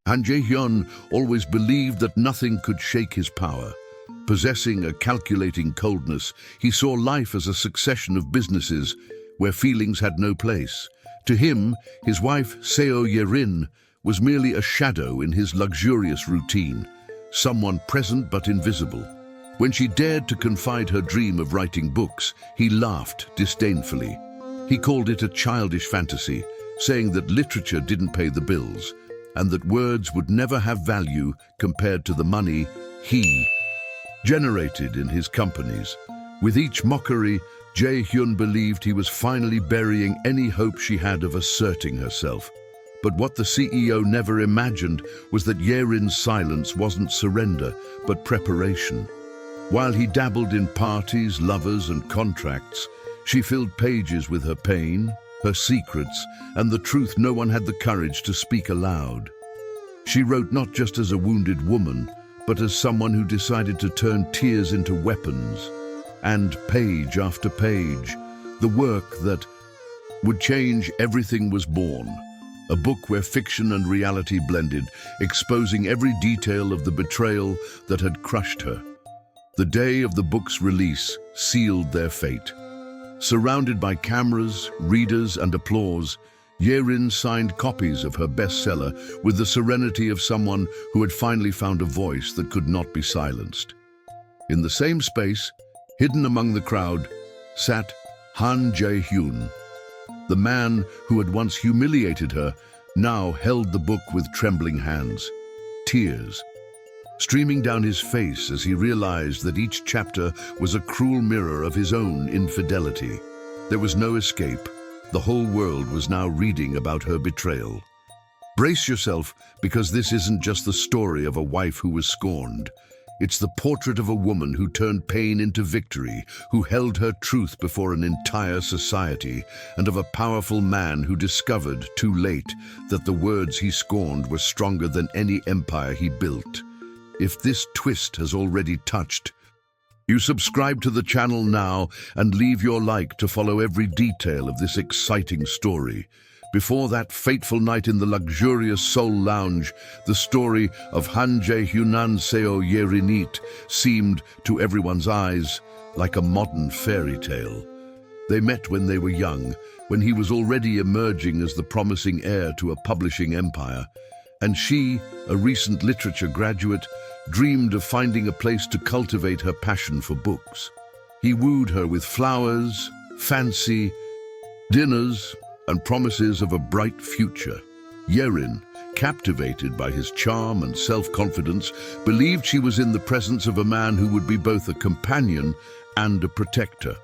Han Jae-Hyun always believed that nothing could shake his power. Possessing a calculating coldness, he saw life as a succession of businesses where feelings had no place. To him, his wife, Seo Ye-Rin, was merely a shadow in his luxurious routine, someone present but invisible. When she dared to confide her dream of writing books, he laughed disdainfully. He called it a childish fantasy, saying that literature didn't pay the bills, and that words would never have value compared to the money he generated in his companies. With each mockery, Jae-Hyun believed he was finally burying any hope she had of asserting herself. But what the CEO never imagined was that Ye-Rin's silence wasn't surrender, but preparation. While he dabbled in parties, lovers, and contracts, she filled pages with her pain, her secrets, and the truth no one had the courage to speak aloud. She wrote not just as a wounded woman, but as someone who decided to turn tears into weapons. And page after page, the work that would change everything was born. A book where fiction and reality blended, exposing every detail of the betrayal that had crushed her. The day of the book's release sealed their fate. Surrounded by cameras, readers, and applause, Ye-Rin signed copies of her bestseller with the serenity of someone who had finally found a voice that could not be silenced. In the same space, hidden among the crowd, sat Han Jae-Hyun. The man who had once humiliated her now held the book with trembling hands, tears streaming down his face as he realized that each chapter was a cruel mirror of his own infidelity. There was no escape. The whole world was now reading about her betrayal. Brace yourself, because this isn't just the story of a wife who was scorned. It's the portrait of a woman who turned pain into victory, who held her truth before an entire society, and of a powerful man who discovered, too late, that the words he scorned were stronger than any empire he built. If this twist has already touched you, subscribe to the channel now and leave your like to follow every detail of this exciting story. Before that fateful night in the luxurious Seoul lounge, the story of Han Jae-Hyun and Seo Ye-Rin seemed, to everyone's eyes, like a modern fairy tale. They met when they were young, when he was already emerging as the promising heir to a publishing empire, and she, a recent literature graduate, dreamed of finding a place to cultivate her passion for books. He wooed her with flowers, fancy, dinners, and promises of a bright future. Ye-Rin, captivated by his charm and self-confidence, believed she was in the presence of a man who would be both a companion and a protector.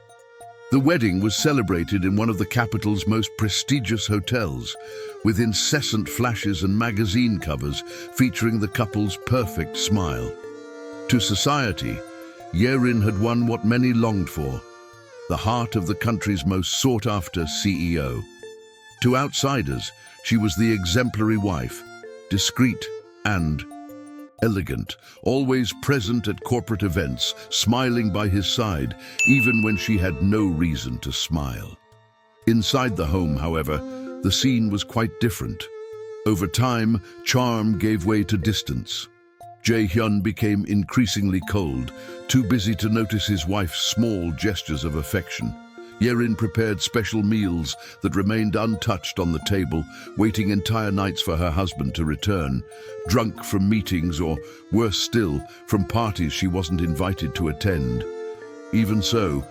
The wedding was celebrated in one of the capital's most prestigious hotels, with incessant flashes and magazine covers featuring the couple's perfect smile. To society, Ye-Rin had won what many longed for, the heart of the country's most sought-after CEO. To outsiders, she was the exemplary wife, discreet and elegant, always present at corporate events, smiling by his side, even when she had no reason to smile. Inside the home, however, the scene was quite different. Over time, charm gave way to distance. Jae-Hyun became increasingly cold, too busy to notice his wife's small gestures of affection. Ye-Rin prepared special meals that remained untouched on the table, waiting entire nights for her husband to return, drunk from meetings or, worse still, from parties she wasn't invited to attend. Even so,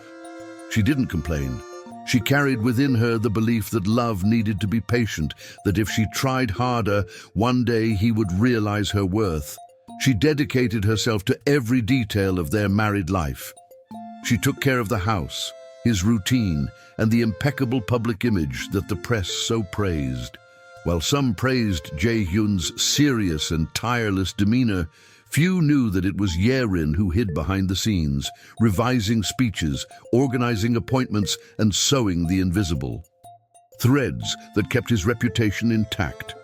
she didn't complain. She carried within her the belief that love needed to be patient, that if she tried harder, one day he would realize her worth. She dedicated herself to every detail of their married life. She took care of the house, his routine, and the impeccable public image that the press so praised. While some praised Jae-Hyun's serious and tireless demeanor, few knew that it was Ye-Rin who hid behind the scenes, revising speeches, organizing appointments, and sewing the invisible threads that kept his reputation intact.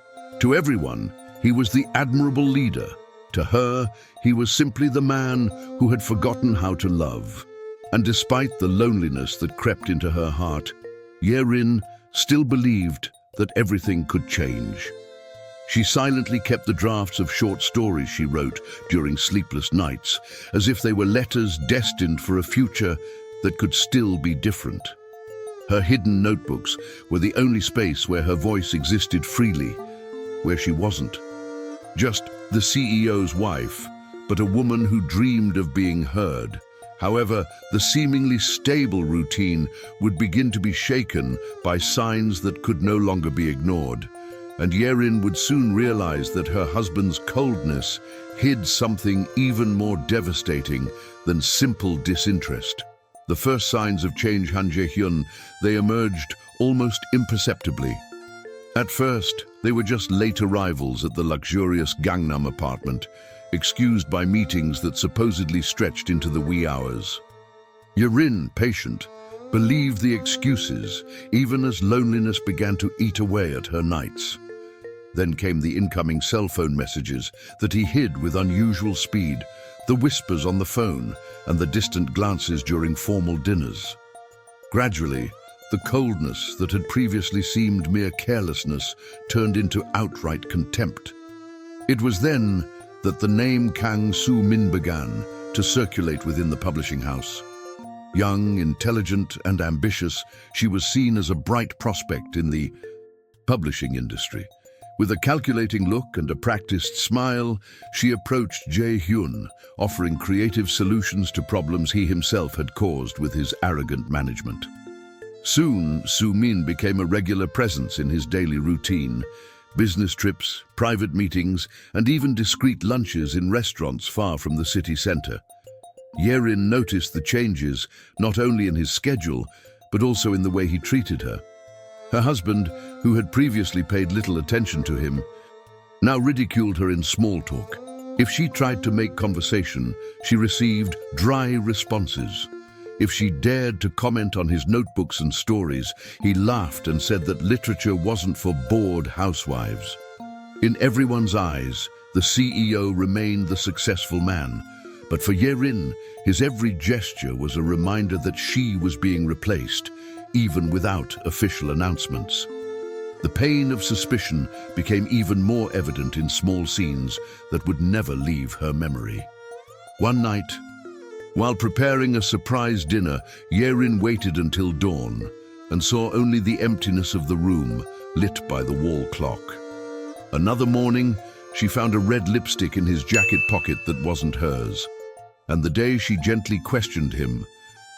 To everyone, he was the admirable leader. To her, he was simply the man who had forgotten how to love. And despite the loneliness that crept into her heart, Ye-Rin still believed that everything could change. She silently kept the drafts of short stories she wrote during sleepless nights, as if they were letters destined for a future that could still be different. Her hidden notebooks were the only space where her voice existed freely, where she wasn't just the CEO's wife, but a woman who dreamed of being heard. However, the seemingly stable routine would begin to be shaken by signs that could no longer be ignored. And Ye-Rin would soon realize that her husband's coldness hid something even more devastating than simple disinterest. The first signs of change Han Jae-Hyun, they emerged almost imperceptibly. At first, they were just late arrivals at the luxurious Gangnam apartment, excused by meetings that supposedly stretched into the wee hours. Ye-Rin, patient, believed the excuses, even as loneliness began to eat away at her nights. Then came the incoming cell phone messages that he hid with unusual speed, the whispers on the phone, and the distant glances during formal dinners. Gradually, the coldness that had previously seemed mere carelessness turned into outright contempt. It was then that the name Kang Soo-min began to circulate within the publishing house. Young, intelligent, and ambitious, she was seen as a bright prospect in the publishing industry. With a calculating look and a practiced smile, she approached Jae-Hyun, offering creative solutions to problems he himself had caused with his arrogant management. Soon, Soo-min became a regular presence in his daily routine. Business trips, private meetings, and even discreet lunches in restaurants far from the city center. Ye-Rin noticed the changes not only in his schedule, but also in the way he treated her. Her husband, who had previously paid little attention to him, now ridiculed her in small talk. If she tried to make conversation, she received dry responses. If she dared to comment on his notebooks and stories, he laughed and said that literature wasn't for bored housewives. In everyone's eyes, the CEO remained the successful man, but for Ye-Rin, his every gesture was a reminder that she was being replaced, even without official announcements. The pain of suspicion became even more evident in small scenes that would never leave her memory. One night, while preparing a surprise dinner, Ye-Rin waited until dawn and saw only the emptiness of the room, lit by the wall clock. Another morning, she found a red lipstick in his jacket pocket that wasn't hers. And the day she gently questioned him,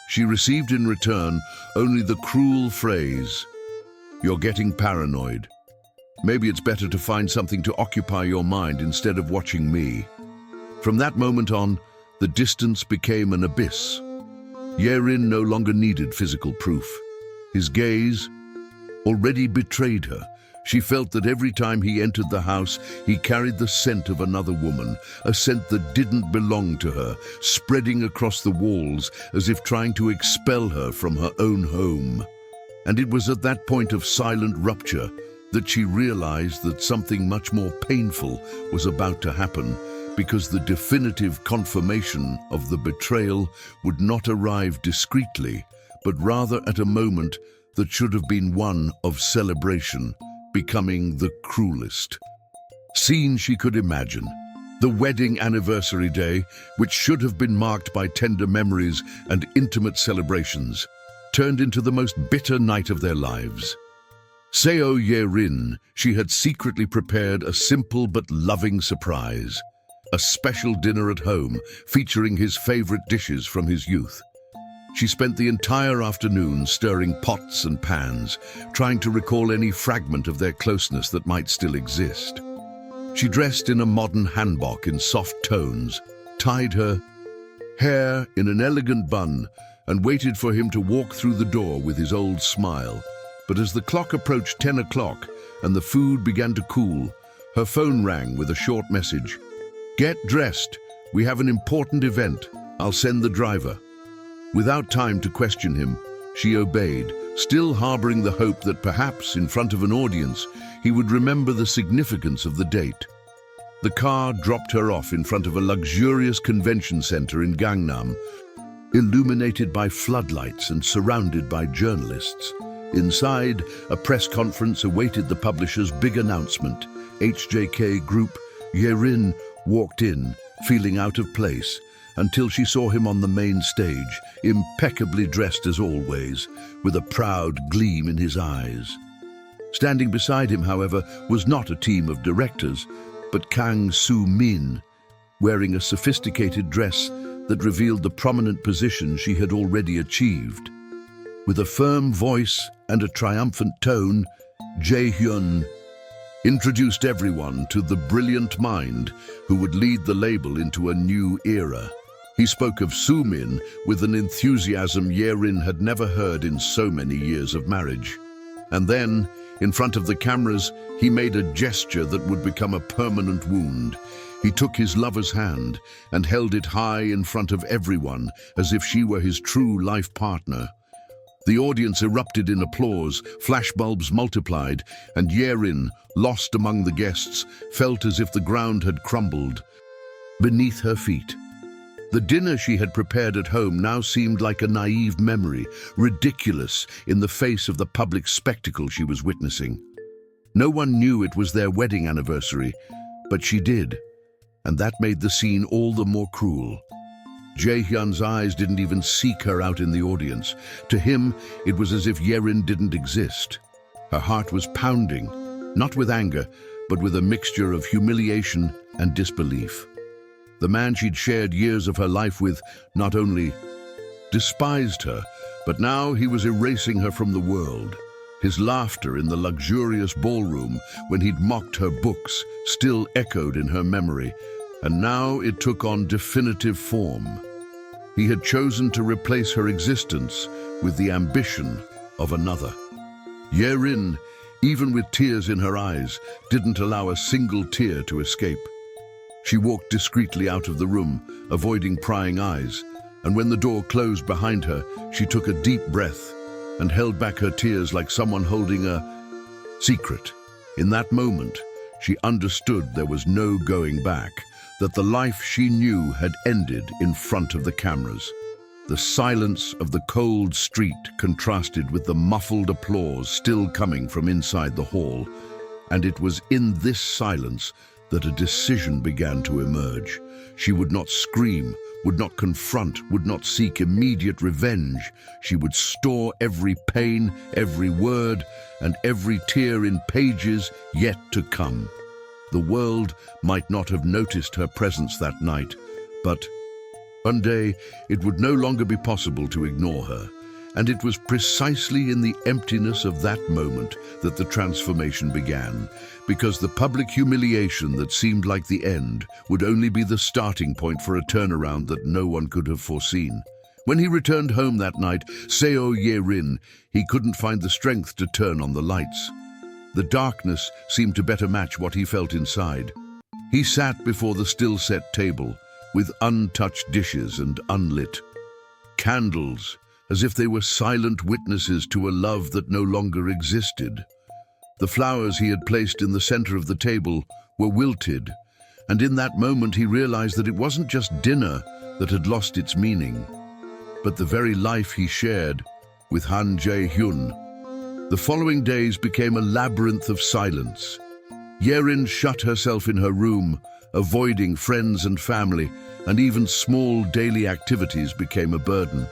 she received in return only the cruel phrase, "You're getting paranoid. Maybe it's better to find something to occupy your mind instead of watching me." From that moment on, the distance became an abyss. Ye-Rin no longer needed physical proof. His gaze already betrayed her. She felt that every time he entered the house, he carried the scent of another woman, a scent that didn't belong to her, spreading across the walls as if trying to expel her from her own home. And it was at that point of silent rupture that she realized that something much more painful was about to happen, because the definitive confirmation of the betrayal would not arrive discreetly, but rather at a moment that should have been one of celebration, becoming the cruelest scene she could imagine. The wedding anniversary day, which should have been marked by tender memories and intimate celebrations, turned into the most bitter night of their lives. Seo Ye-Rin, she had secretly prepared a simple but loving surprise, a special dinner at home featuring his favorite dishes from his youth. She spent the entire afternoon stirring pots and pans, trying to recall any fragment of their closeness that might still exist. She dressed in a modern hanbok in soft tones, tied her hair in an elegant bun, and waited for him to walk through the door with his old smile. But as the clock approached 10 o'clock and the food began to cool, her phone rang with a short message. "Get dressed. We have an important event. I'll send the driver." Without time to question him, she obeyed, still harboring the hope that perhaps, in front of an audience, he would remember the significance of the date. The car dropped her off in front of a luxurious convention center in Gangnam, illuminated by floodlights and surrounded by journalists. Inside, a press conference awaited the publisher's big announcement, HJK group, Ye-Rin walked in, feeling out of place, until she saw him on the main stage, impeccably dressed as always, with a proud gleam in his eyes. Standing beside him, however, was not a team of directors, but Kang Soo-min, wearing a sophisticated dress that revealed the prominent position she had already achieved. With a firm voice and a triumphant tone, Jae-Hyun introduced everyone to the brilliant mind who would lead the label into a new era. He spoke of Soo-min with an enthusiasm Ye-Rin had never heard in so many years of marriage. And then, in front of the cameras, he made a gesture that would become a permanent wound. He took his lover's hand and held it high in front of everyone as if she were his true life partner. The audience erupted in applause, flashbulbs multiplied, and Ye-Rin, lost among the guests, felt as if the ground had crumbled beneath her feet. The dinner she had prepared at home now seemed like a naive memory, ridiculous in the face of the public spectacle she was witnessing. No one knew it was their wedding anniversary, but she did, and that made the scene all the more cruel. Jae-Hyun's eyes didn't even seek her out in the audience. To him, it was as if Ye-Rin didn't exist. Her heart was pounding, not with anger, but with a mixture of humiliation and disbelief. The man she'd shared years of her life with not only despised her, but now he was erasing her from the world. His laughter in the luxurious ballroom when he'd mocked her books still echoed in her memory, and now it took on definitive form. He had chosen to replace her existence with the ambition of another. Ye-Rin, even with tears in her eyes, didn't allow a single tear to escape. She walked discreetly out of the room, avoiding prying eyes, and when the door closed behind her, she took a deep breath and held back her tears like someone holding a secret. In that moment, she understood there was no going back, that the life she knew had ended in front of the cameras. The silence of the cold street contrasted with the muffled applause still coming from inside the hall, and it was in this silence that a decision began to emerge. She would not scream, would not confront, would not seek immediate revenge. She would store every pain, every word, and every tear in pages yet to come. The world might not have noticed her presence that night, but one day it would no longer be possible to ignore her. And it was precisely in the emptiness of that moment that the transformation began, because the public humiliation that seemed like the end would only be the starting point for a turnaround that no one could have foreseen. When he returned home that night, Seo Ye-Rin, he couldn't find the strength to turn on the lights. The darkness seemed to better match what he felt inside. He sat before the still-set table, with untouched dishes and unlit candles, as if they were silent witnesses to a love that no longer existed. The flowers he had placed in the center of the table were wilted, and in that moment he realized that it wasn't just dinner that had lost its meaning, but the very life he shared with Han Jae-Hyun. The following days became a labyrinth of silence. Ye-Rin shut herself in her room, avoiding friends and family, and even small daily activities became a burden.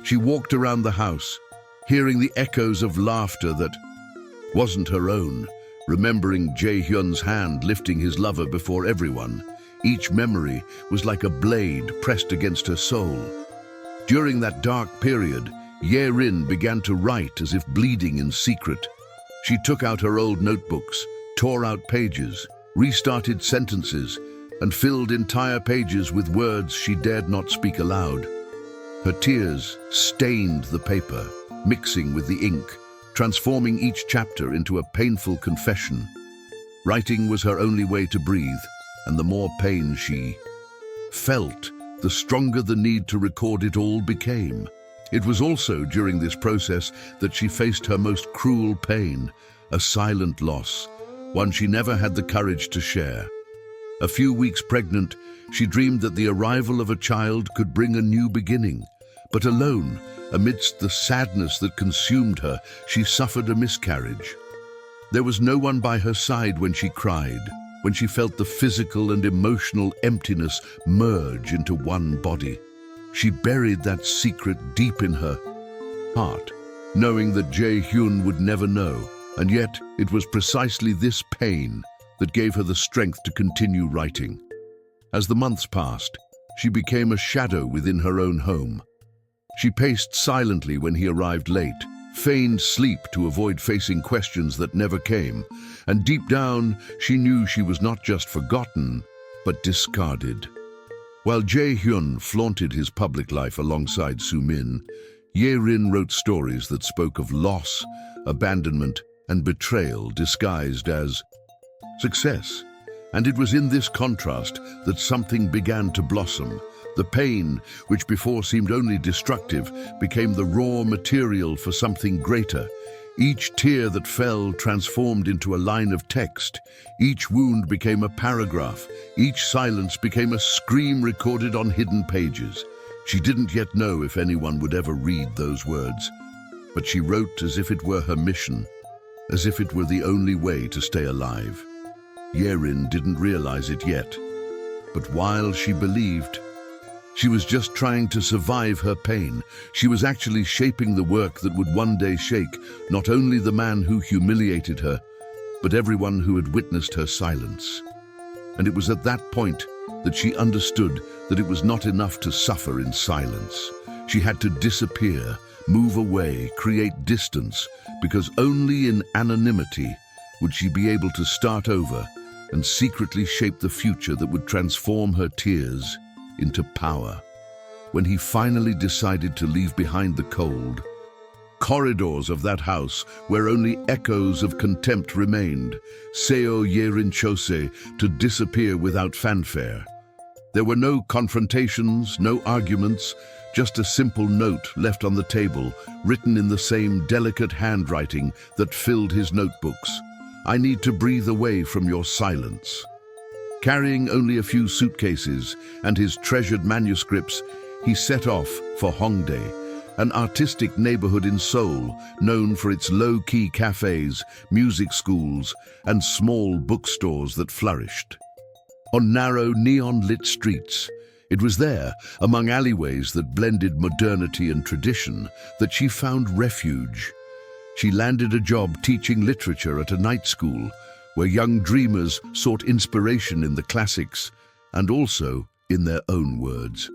She walked around the house, hearing the echoes of laughter that wasn't her own, remembering Jae-Hyun's hand lifting his lover before everyone. Each memory was like a blade pressed against her soul. During that dark period, Ye-Rin began to write as if bleeding in secret. She took out her old notebooks, tore out pages, restarted sentences, and filled entire pages with words she dared not speak aloud. Her tears stained the paper, mixing with the ink, transforming each chapter into a painful confession. Writing was her only way to breathe, and the more pain she felt, the stronger the need to record it all became. It was also during this process that she faced her most cruel pain, a silent loss, one she never had the courage to share. A few weeks pregnant, she dreamed that the arrival of a child could bring a new beginning. But alone, amidst the sadness that consumed her, she suffered a miscarriage. There was no one by her side when she cried, when she felt the physical and emotional emptiness merge into one body. She buried that secret deep in her heart, knowing that Jae-Hyun would never know. And yet, it was precisely this pain that gave her the strength to continue writing. As the months passed, she became a shadow within her own home. She paced silently when he arrived late, feigned sleep to avoid facing questions that never came, and deep down, she knew she was not just forgotten, but discarded. While Jae-Hyun flaunted his public life alongside Soo-min, Ye-Rin wrote stories that spoke of loss, abandonment, and betrayal disguised as success. And it was in this contrast that something began to blossom. The pain, which before seemed only destructive, became the raw material for something greater. Each tear that fell transformed into a line of text. Each wound became a paragraph. Each silence became a scream recorded on hidden pages. She didn't yet know if anyone would ever read those words, but she wrote as if it were her mission, as if it were the only way to stay alive. Ye-Rin didn't realize it yet, but while she believed she was just trying to survive her pain, she was actually shaping the work that would one day shake not only the man who humiliated her, but everyone who had witnessed her silence. And it was at that point that she understood that it was not enough to suffer in silence. She had to disappear, move away, create distance, because only in anonymity would she be able to start over and secretly shape the future that would transform her tears into power. When he finally decided to leave behind the cold corridors of that house where only echoes of contempt remained, Seo Ye-Rin chose to disappear without fanfare. There were no confrontations, no arguments, just a simple note left on the table, written in the same delicate handwriting that filled his notebooks. "I need to breathe away from your silence." Carrying only a few suitcases and his treasured manuscripts, he set off for Hongdae, an artistic neighborhood in Seoul known for its low-key cafes, music schools, and small bookstores that flourished. On narrow, neon-lit streets, it was there, among alleyways that blended modernity and tradition, that she found refuge. She landed a job teaching literature at a night school, where young dreamers sought inspiration in the classics and also in their own words.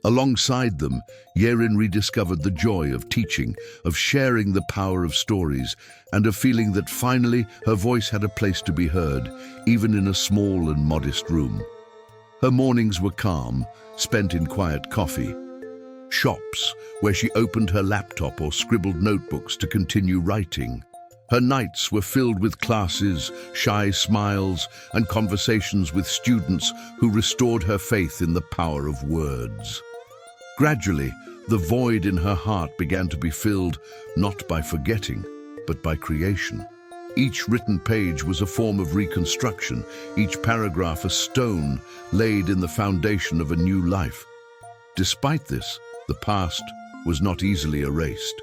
Alongside them, Ye-Rin rediscovered the joy of teaching, of sharing the power of stories, and of feeling that finally her voice had a place to be heard, even in a small and modest room. Her mornings were calm, spent in quiet coffee shops, where she opened her laptop or scribbled notebooks to continue writing. Her nights were filled with classes, shy smiles, and conversations with students who restored her faith in the power of words. Gradually, the void in her heart began to be filled not by forgetting, but by creation. Each written page was a form of reconstruction, each paragraph a stone laid in the foundation of a new life. Despite this, the past was not easily erased.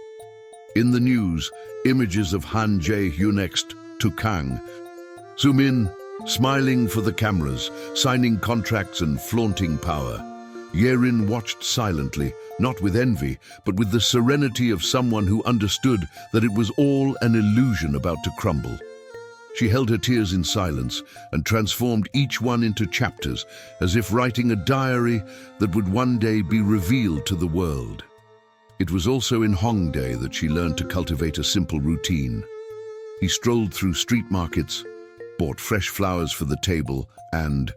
In the news, images of Han Jae-Hyun to Kang, Soo-min, smiling for the cameras, signing contracts and flaunting power. Ye-Rin watched silently, not with envy, but with the serenity of someone who understood that it was all an illusion about to crumble. She held her tears in silence and transformed each one into chapters, as if writing a diary that would one day be revealed to the world. It was also in Hongdae that she learned to cultivate a simple routine. He strolled through street markets, bought fresh flowers for the table, and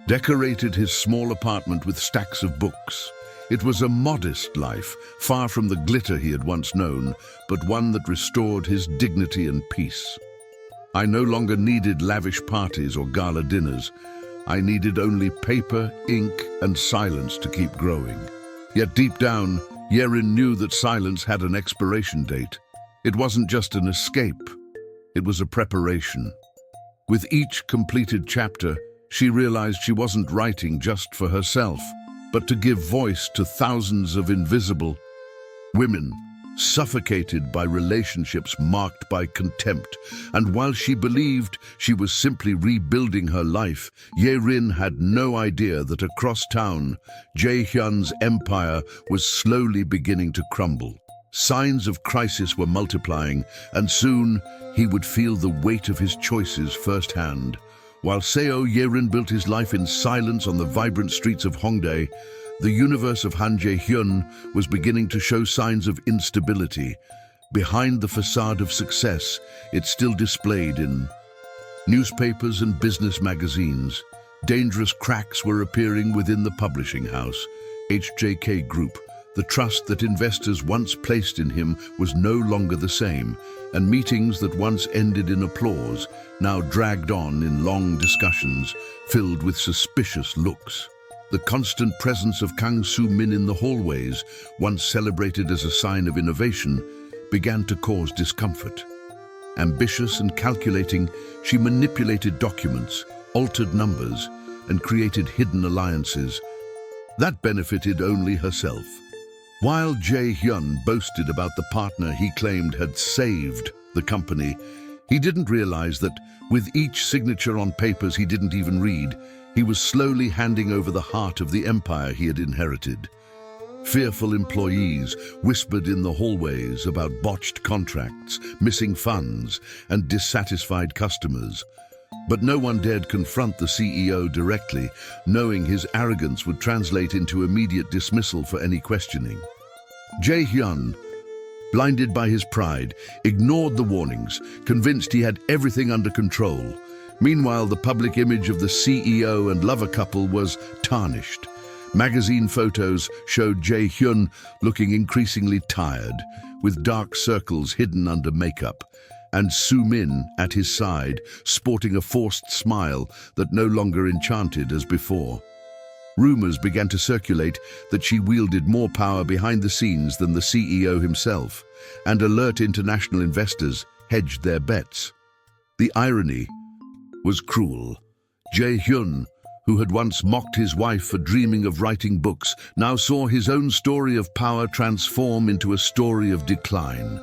decorated his small apartment with stacks of books. It was a modest life, far from the glitter he had once known, but one that restored his dignity and peace. I no longer needed lavish parties or gala dinners. I needed only paper, ink, and silence to keep growing. Yet deep down, Ye-Rin knew that silence had an expiration date. It wasn't just an escape, it was a preparation. With each completed chapter, she realized she wasn't writing just for herself, but to give voice to thousands of invisible women, suffocated by relationships marked by contempt. And while she believed she was simply rebuilding her life, Ye-Rin had no idea that across town, Jae-Hyun's empire was slowly beginning to crumble. Signs of crisis were multiplying, and soon he would feel the weight of his choices firsthand. While Seo Ye-Rin built his life in silence on the vibrant streets of Hongdae, the universe of Han Jae-Hyun was beginning to show signs of instability. Behind the facade of success, it still displayed in newspapers and business magazines. Dangerous cracks were appearing within the publishing house, HJK Group. The trust that investors once placed in him was no longer the same, and meetings that once ended in applause now dragged on in long discussions filled with suspicious looks. The constant presence of Kang Soo-min in the hallways, once celebrated as a sign of innovation, began to cause discomfort. Ambitious and calculating, she manipulated documents, altered numbers, and created hidden alliances that benefited only herself. While Jae-Hyun boasted about the partner he claimed had saved the company, he didn't realize that with each signature on papers he didn't even read, he was slowly handing over the heart of the empire he had inherited. Fearful employees whispered in the hallways about botched contracts, missing funds, and dissatisfied customers. But no one dared confront the CEO directly, knowing his arrogance would translate into immediate dismissal for any questioning. Jae-Hyun, blinded by his pride, ignored the warnings, convinced he had everything under control. Meanwhile, the public image of the CEO and lover couple was tarnished. Magazine photos showed Jae-Hyun looking increasingly tired, with dark circles hidden under makeup, and Soo-min at his side, sporting a forced smile that no longer enchanted as before. Rumors began to circulate that she wielded more power behind the scenes than the CEO himself, and alert international investors hedged their bets. The irony was cruel. Jae-Hyun, who had once mocked his wife for dreaming of writing books, now saw his own story of power transform into a story of decline.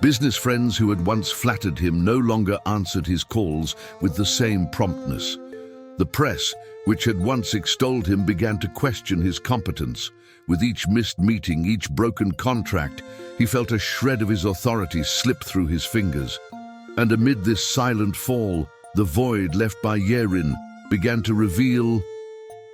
Business friends who had once flattered him no longer answered his calls with the same promptness. The press, which had once extolled him, began to question his competence. With each missed meeting, each broken contract, he felt a shred of his authority slip through his fingers. And amid this silent fall, the void left by Ye-Rin began to reveal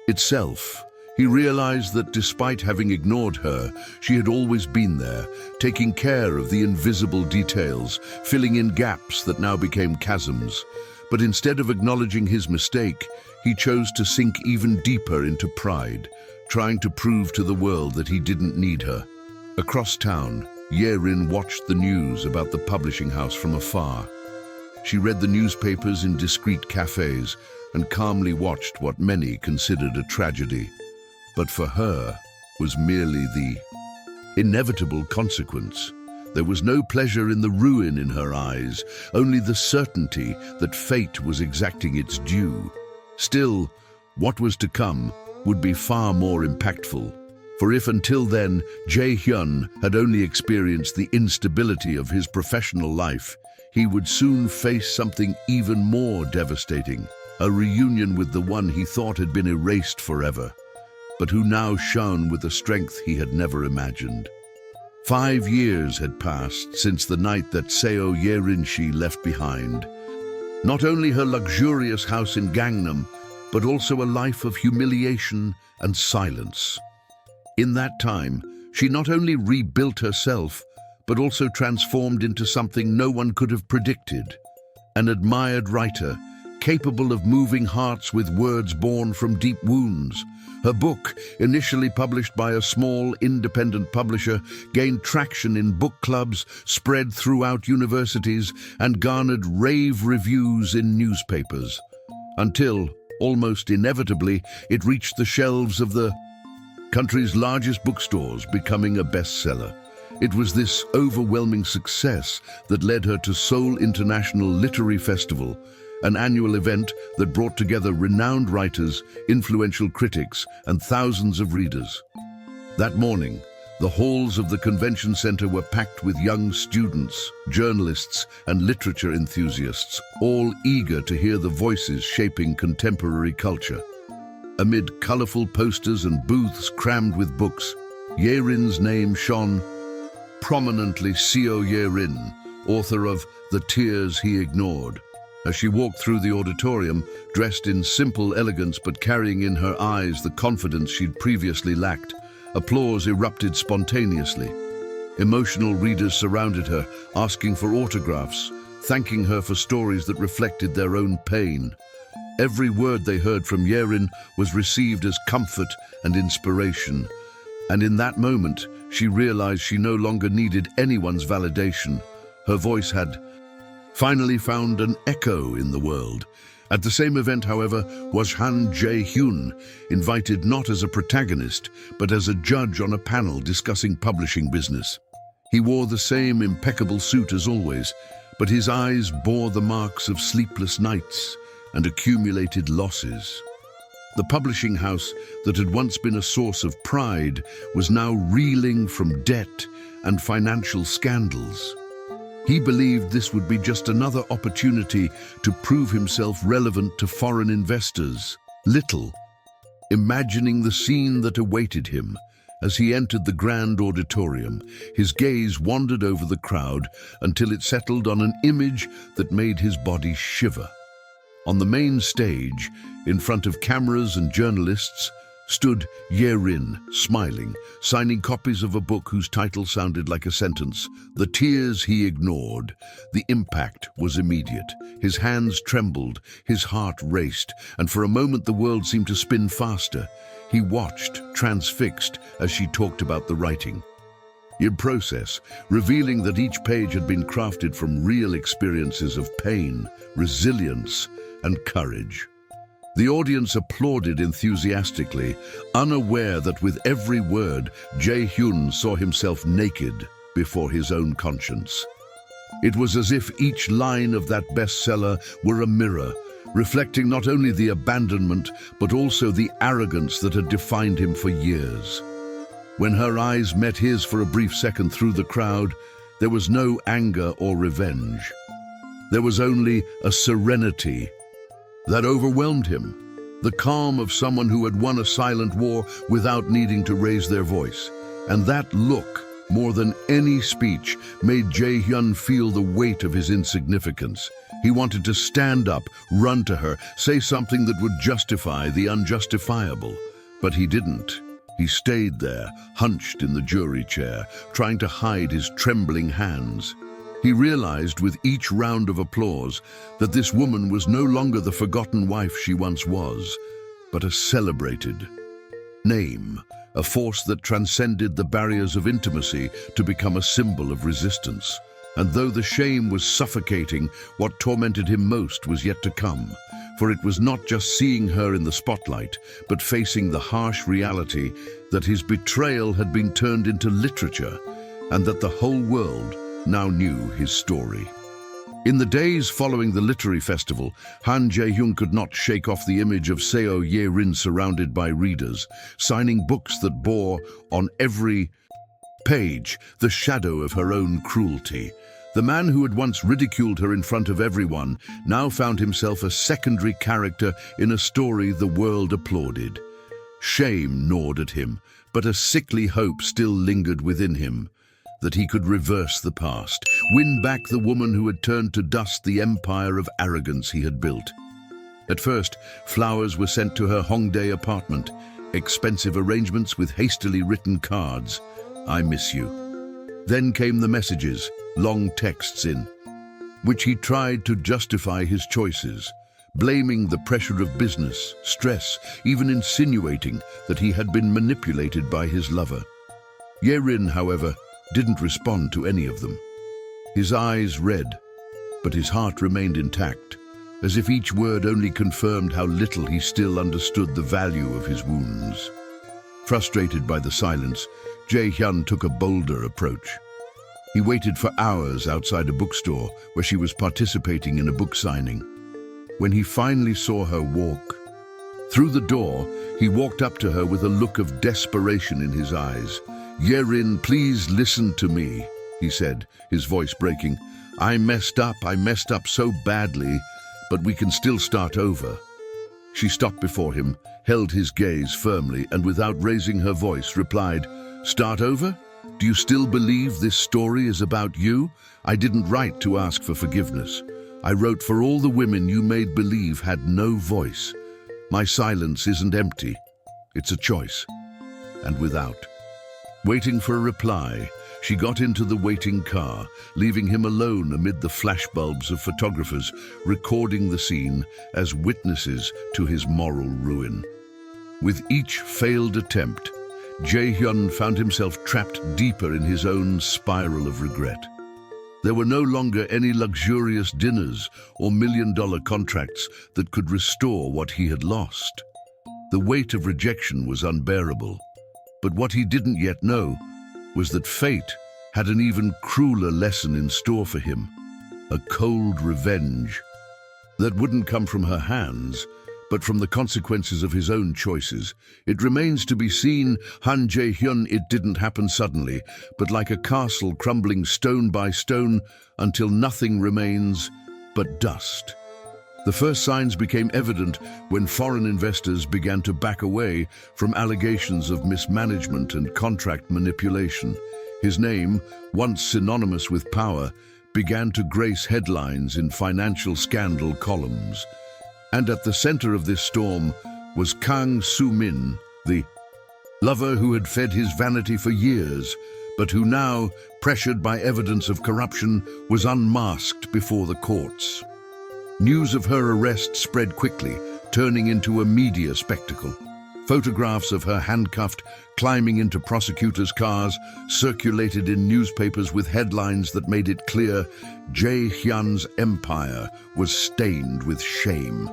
itself. He realized that despite having ignored her, she had always been there, taking care of the invisible details, filling in gaps that now became chasms. But instead of acknowledging his mistake, he chose to sink even deeper into pride, trying to prove to the world that he didn't need her. Across town, Ye-Rin watched the news about the publishing house from afar. She read the newspapers in discreet cafes and calmly watched what many considered a tragedy, but for her was merely the inevitable consequence. There was no pleasure in the ruin in her eyes, only the certainty that fate was exacting its due. Still, what was to come would be far more impactful, for if until then Jae-Hyun had only experienced the instability of his professional life, he would soon face something even more devastating, a reunion with the one he thought had been erased forever, but who now shone with a strength he had never imagined. 5 years had passed since the night that Seo Ye-Rin left behind. Not only her luxurious house in Gangnam, but also a life of humiliation and silence. In that time, she not only rebuilt herself, but also transformed into something no one could have predicted. An admired writer, capable of moving hearts with words born from deep wounds. Her book, initially published by a small, independent publisher, gained traction in book clubs, spread throughout universities, and garnered rave reviews in newspapers. Until, almost inevitably, it reached the shelves of the country's largest bookstores, becoming a bestseller. It was this overwhelming success that led her to Seoul International Literary Festival, an annual event that brought together renowned writers, influential critics, and thousands of readers. That morning, The halls of the convention center were packed with young students, journalists, and literature enthusiasts, all eager to hear the voices shaping contemporary culture. Amid colorful posters and booths crammed with books, Ye-Rin's name shone prominently. Seo Ye-Rin, author of The Tears He Ignored. As she walked through the auditorium, dressed in simple elegance but carrying in her eyes the confidence she'd previously lacked, applause erupted spontaneously. Emotional readers surrounded her, asking for autographs, thanking her for stories that reflected their own pain. Every word they heard from Ye-Rin was received as comfort and inspiration. And in that moment, she realized she no longer needed anyone's validation. Her voice had finally found an echo in the world. At the same event, however, was Han Jae-Hyun, invited not as a protagonist, but as a judge on a panel discussing publishing business. He wore the same impeccable suit as always, but his eyes bore the marks of sleepless nights and accumulated losses. The publishing house that had once been a source of pride was now reeling from debt and financial scandals. He believed this would be just another opportunity to prove himself relevant to foreign investors. Little, imagining the scene that awaited him as he entered the grand auditorium, his gaze wandered over the crowd until it settled on an image that made his body shiver. On the main stage, in front of cameras and journalists, stood Ye-Rin, smiling, signing copies of a book whose title sounded like a sentence, The Tears He Ignored. The impact was immediate. His hands trembled, his heart raced, and for a moment the world seemed to spin faster. He watched, transfixed, as she talked about the writing. In process, revealing that each page had been crafted from real experiences of pain, resilience, and courage. The audience applauded enthusiastically, unaware that with every word, Jae-Hyun saw himself naked before his own conscience. It was as if each line of that bestseller were a mirror, reflecting not only the abandonment, but also the arrogance that had defined him for years. When her eyes met his for a brief second through the crowd, there was no anger or revenge. There was only a serenity that overwhelmed him, the calm of someone who had won a silent war without needing to raise their voice. And that look, more than any speech, made Jae-Hyun feel the weight of his insignificance. He wanted to stand up, run to her, say something that would justify the unjustifiable. But he didn't. He stayed there, hunched in the jury chair, trying to hide his trembling hands. He realized with each round of applause that this woman was no longer the forgotten wife she once was, but a celebrated name, a force that transcended the barriers of intimacy to become a symbol of resistance. And though the shame was suffocating, what tormented him most was yet to come. For it was not just seeing her in the spotlight, but facing the harsh reality that his betrayal had been turned into literature, and that the whole world now knew his story. In the days following the literary festival, Han Jae-Hyun could not shake off the image of Seo Ye-Rin surrounded by readers, signing books that bore, on every page, the shadow of her own cruelty. The man who had once ridiculed her in front of everyone now found himself a secondary character in a story the world applauded. Shame gnawed at him, but a sickly hope still lingered within him, that he could reverse the past, win back the woman who had turned to dust the empire of arrogance he had built. At first, flowers were sent to her Hongdae apartment, expensive arrangements with hastily written cards, "I miss you." Then came the messages, long texts in which he tried to justify his choices, blaming the pressure of business, stress, even insinuating that he had been manipulated by his lover. Ye-Rin, however, didn't respond to any of them. His eyes read, but his heart remained intact, as if each word only confirmed how little he still understood the value of his wounds. Frustrated by the silence, Jae-Hyun took a bolder approach. He waited for hours outside a bookstore where she was participating in a book signing. When he finally saw her walk through the door, he walked up to her with a look of desperation in his eyes. "Ye-Rin, please listen to me," he said, his voice breaking. I messed up so badly, but we can still start over." She stopped before him, held his gaze firmly, and without raising her voice replied, "Start over? Do you still believe this story is about you? I didn't write to ask for forgiveness. I wrote for all the women you made believe had no voice. My silence isn't empty. It's a choice." And without waiting for a reply, she got into the waiting car, leaving him alone amid the flashbulbs of photographers recording the scene as witnesses to his moral ruin. With each failed attempt, Jae-Hyun found himself trapped deeper in his own spiral of regret. There were no longer any luxurious dinners or million-dollar contracts that could restore what he had lost. The weight of rejection was unbearable. But what he didn't yet know was that fate had an even crueler lesson in store for him, a cold revenge that wouldn't come from her hands, but from the consequences of his own choices. It remains to be seen, Han Jae-Hyun, it didn't happen suddenly, but like a castle crumbling stone by stone until nothing remains but dust. The first signs became evident when foreign investors began to back away from allegations of mismanagement and contract manipulation. His name, once synonymous with power, began to grace headlines in financial scandal columns. And at the center of this storm was Kang Soo-min, the lover who had fed his vanity for years, but who now, pressured by evidence of corruption, was unmasked before the courts. News of her arrest spread quickly, turning into a media spectacle. Photographs of her handcuffed, climbing into prosecutors' cars, circulated in newspapers with headlines that made it clear Jae-Hyun's empire was stained with shame.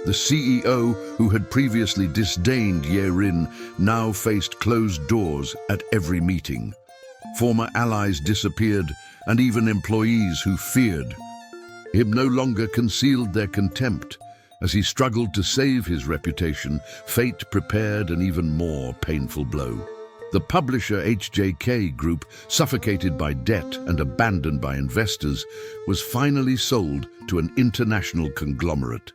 The CEO, who had previously disdained Ye-Rin, now faced closed doors at every meeting. Former allies disappeared, and even employees who feared him no longer concealed their contempt. As he struggled to save his reputation, fate prepared an even more painful blow. The publisher HJK Group, suffocated by debt and abandoned by investors, was finally sold to an international conglomerate.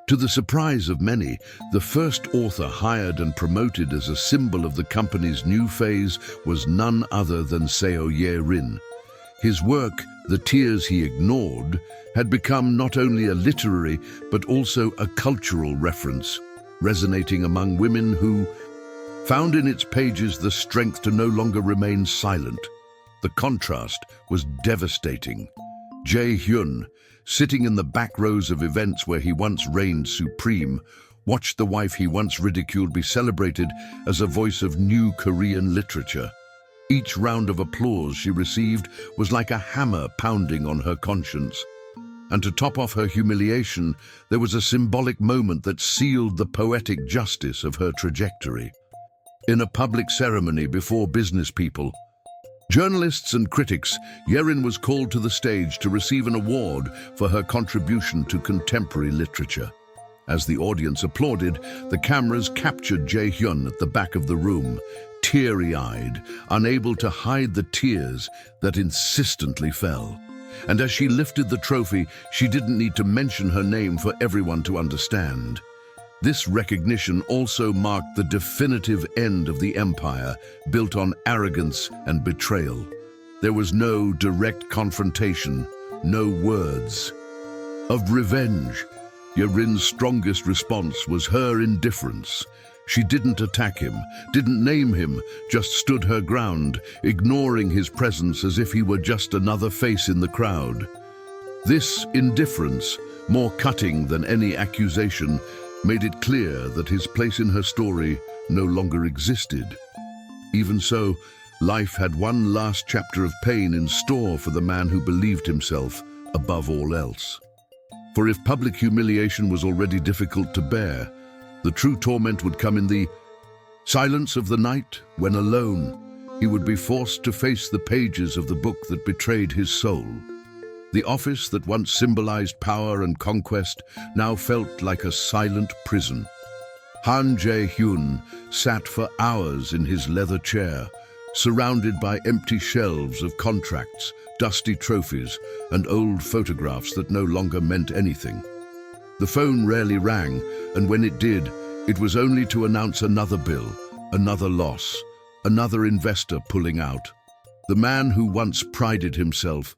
To the surprise of many, the first author hired and promoted as a symbol of the company's new phase was none other than Seo Ye-Rin. His work, The Tears He Ignored, had become not only a literary but also a cultural reference, resonating among women who found in its pages the strength to no longer remain silent. The contrast was devastating. Jae-Hyun, sitting in the back rows of events where he once reigned supreme, watched the wife he once ridiculed be celebrated as a voice of new Korean literature. Each round of applause she received was like a hammer pounding on her conscience. And to top off her humiliation, there was a symbolic moment that sealed the poetic justice of her trajectory. In a public ceremony before business people, journalists and critics, Ye-Rin was called to the stage to receive an award for her contribution to contemporary literature. As the audience applauded, the cameras captured Jae-Hyun at the back of the room, teary-eyed, unable to hide the tears that insistently fell. And as she lifted the trophy, she didn't need to mention her name for everyone to understand. This recognition also marked the definitive end of the empire, built on arrogance and betrayal. There was no direct confrontation, no words of revenge. Ye-Rin's strongest response was her indifference. She didn't attack him, didn't name him, just stood her ground, ignoring his presence as if he were just another face in the crowd. This indifference, more cutting than any accusation, made it clear that his place in her story no longer existed. Even so, life had one last chapter of pain in store for the man who believed himself above all else. For if public humiliation was already difficult to bear, the true torment would come in the silence of the night when alone he would be forced to face the pages of the book that betrayed his soul. The office that once symbolized power and conquest now felt like a silent prison. Han Jae-Hyun sat for hours in his leather chair, surrounded by empty shelves of contracts, dusty trophies, and old photographs that no longer meant anything. The phone rarely rang, and when it did, it was only to announce another bill, another loss, another investor pulling out. The man who once prided himself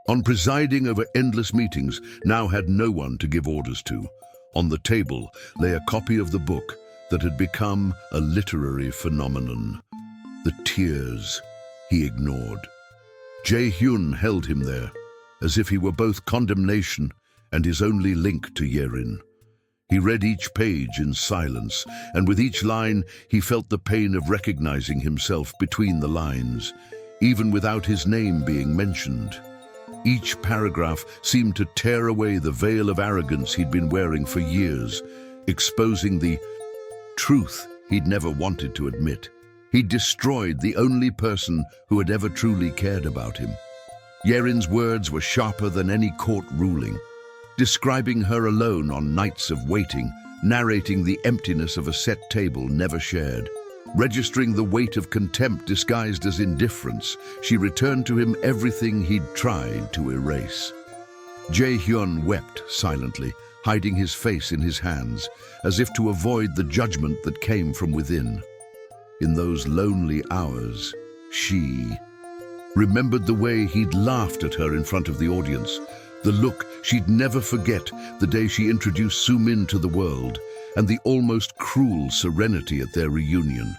on presiding over endless meetings now had no one to give orders to. On the table lay a copy of the book that had become a literary phenomenon. The tears he ignored. Jae-Hyun held him there, as if he were both condemnation and his only link to Ye-Rin. He read each page in silence, and with each line he felt the pain of recognizing himself between the lines, even without his name being mentioned. Each paragraph seemed to tear away the veil of arrogance he'd been wearing for years, exposing the truth he'd never wanted to admit. He'd destroyed the only person who had ever truly cared about him. Ye-Rin's words were sharper than any court ruling, describing her alone on nights of waiting, narrating the emptiness of a set table never shared. Registering the weight of contempt disguised as indifference, she returned to him everything he'd tried to erase. Jae-Hyun wept silently, hiding his face in his hands, as if to avoid the judgment that came from within. In those lonely hours, she remembered the way he'd laughed at her in front of the audience, the look she'd never forget the day she introduced Soo-min to the world, and the almost cruel serenity at their reunion.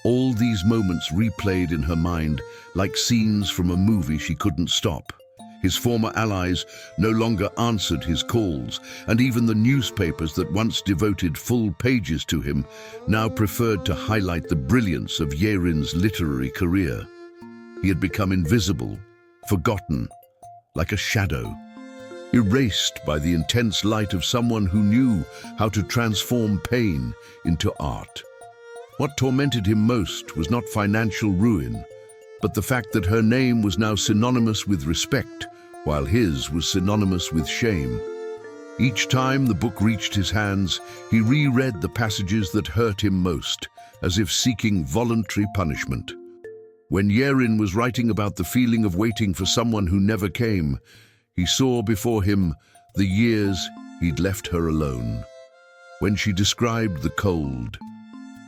All these moments replayed in her mind like scenes from a movie she couldn't stop. His former allies no longer answered his calls, and even the newspapers that once devoted full pages to him now preferred to highlight the brilliance of Ye-Rin's literary career. He had become invisible, forgotten, like a shadow, erased by the intense light of someone who knew how to transform pain into art. What tormented him most was not financial ruin, but the fact that her name was now synonymous with respect, while his was synonymous with shame. Each time the book reached his hands, he reread the passages that hurt him most, as if seeking voluntary punishment. When Ye-Rin was writing about the feeling of waiting for someone who never came, he saw before him the years he'd left her alone. When she described the cold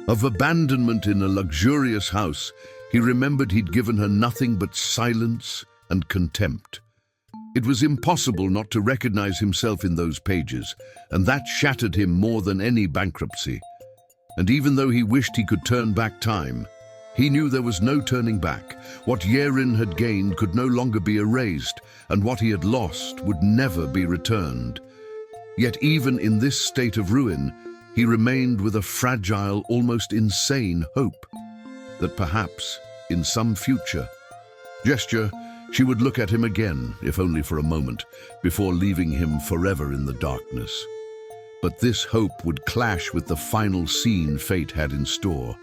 of abandonment in a luxurious house, he remembered he'd given her nothing but silence and contempt. It was impossible not to recognize himself in those pages, and that shattered him more than any bankruptcy. And even though he wished he could turn back time, he knew there was no turning back. What Ye-Rin had gained could no longer be erased, and what he had lost would never be returned. Yet even in this state of ruin, he remained with a fragile, almost insane hope that perhaps, in some future gesture, she would look at him again, if only for a moment, before leaving him forever in the darkness. But this hope would clash with the final scene fate had in store,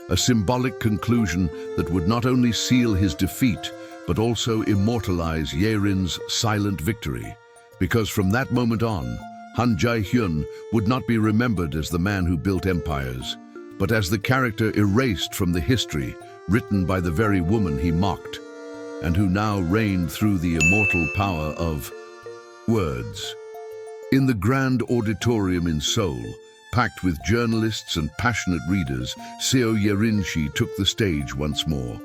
a symbolic conclusion that would not only seal his defeat, but also immortalize Ye-Rin's silent victory, because from that moment on, Han Jae-Hyun would not be remembered as the man who built empires, but as the character erased from the history written by the very woman he mocked, and who now reigned through the immortal power of words. In the grand auditorium in Seoul, packed with journalists and passionate readers, Seo Ye-Rin took the stage once more.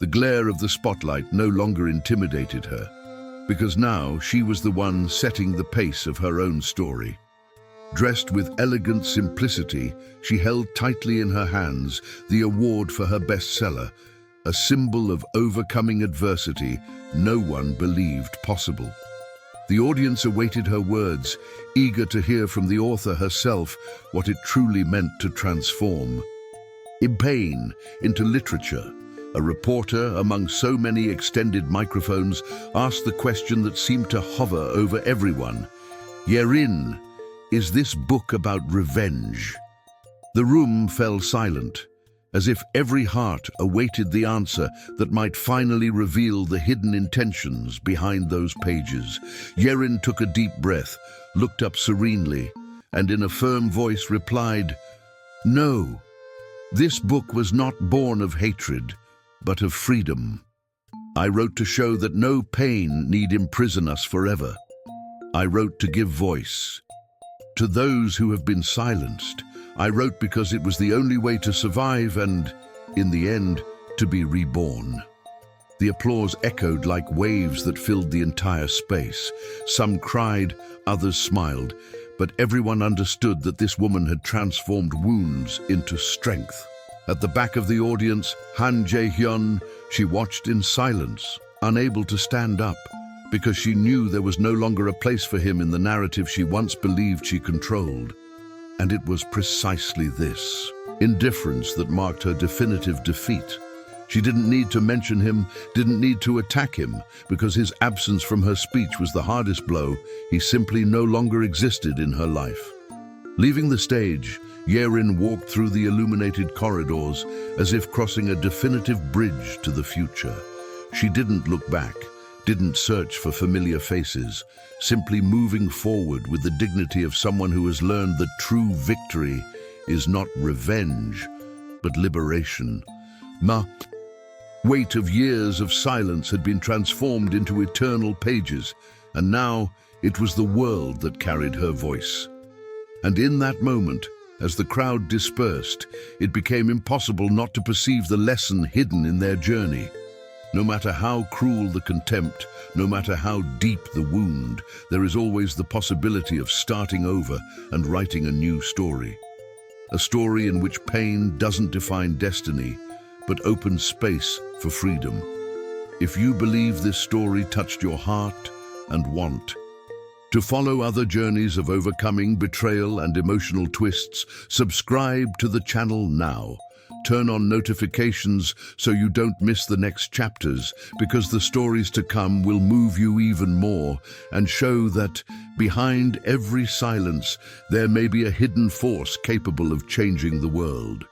The glare of the spotlight no longer intimidated her, because now she was the one setting the pace of her own story. Dressed with elegant simplicity, she held tightly in her hands the award for her bestseller, a symbol of overcoming adversity no one believed possible. The audience awaited her words, eager to hear from the author herself what it truly meant to transform pain into literature. A reporter, among so many extended microphones, asked the question that seemed to hover over everyone. Ye-Rin, is this book about revenge? The room fell silent, as if every heart awaited the answer that might finally reveal the hidden intentions behind those pages. Ye-Rin took a deep breath, looked up serenely, and in a firm voice replied, "No, this book was not born of hatred but of freedom. I wrote to show that no pain need imprison us forever. I wrote to give voice to those who have been silenced. I wrote because it was the only way to survive and, in the end, to be reborn. The applause echoed like waves that filled the entire space. Some cried, others smiled, but everyone understood that this woman had transformed wounds into strength. At the back of the audience, Han Jae-Hyun, she watched in silence, unable to stand up, because she knew there was no longer a place for him in the narrative she once believed she controlled. And it was precisely this indifference that marked her definitive defeat. She didn't need to mention him, didn't need to attack him, because his absence from her speech was the hardest blow. He simply no longer existed in her life. Leaving the stage, Ye-Rin walked through the illuminated corridors as if crossing a definitive bridge to the future. She didn't look back, didn't search for familiar faces, simply moving forward with the dignity of someone who has learned that true victory is not revenge, but liberation. The weight of years of silence had been transformed into eternal pages, and now it was the world that carried her voice. And in that moment, as the crowd dispersed, it became impossible not to perceive the lesson hidden in their journey. No matter how cruel the contempt, no matter how deep the wound, there is always the possibility of starting over and writing a new story. A story in which pain doesn't define destiny, but opens space for freedom. If you believe this story touched your heart and want to follow other journeys of overcoming betrayal and emotional twists, subscribe to the channel now. Turn on notifications so you don't miss the next chapters, because the stories to come will move you even more and show that behind every silence there may be a hidden force capable of changing the world.